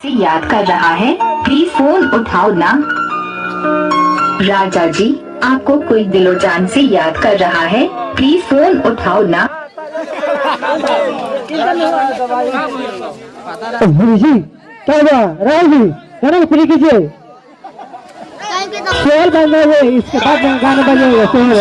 से याद कर रहा है, प्लीज फोन उठाओ ना। राजा जी, आपको कोई दिलो जान से याद कर रहा है, प्लीज फोन उठाओ ना। जी क्या हुआ राहुल जी, गाना फ्री कीजिए। शोर बंद है, इसके बाद गाना बजेगा शोर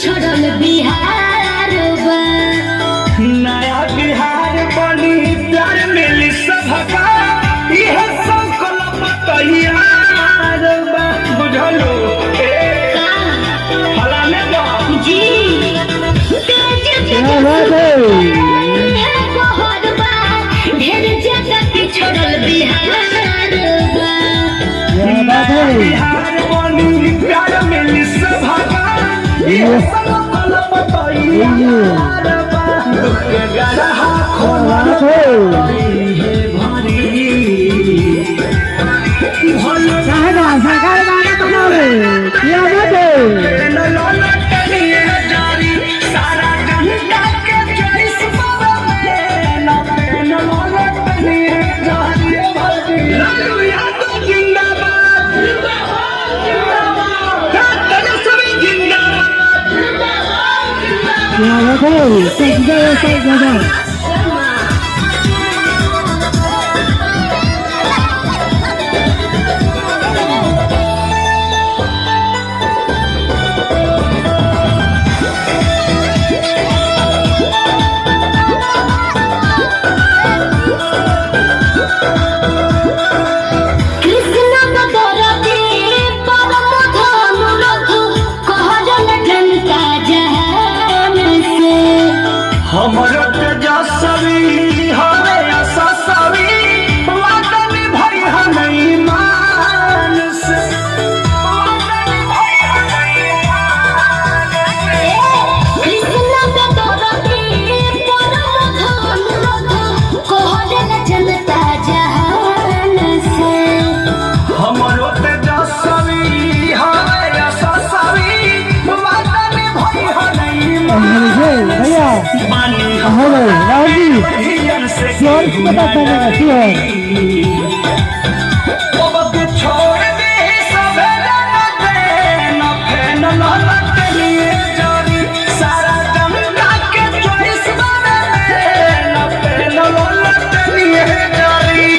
छोड़ल बिहार नया बिहार बनी प्यार मिली सबका यह संकल्प तैयार बुझलो फलाने जी छोड़ल बिहार बिहार बनी प्यार मिली सबका यह संकल्प तैयार हमारा तेजस्वी हरे असस्वी वादन भाई हमें मान से कृष्ण का दौरती परम धन कोहरे जनता जहान से हमारा तेजस्वी हरे असस्वी वादन भाई हमें मान छोड़ दे सब सारा जनता के चॉइस जारी।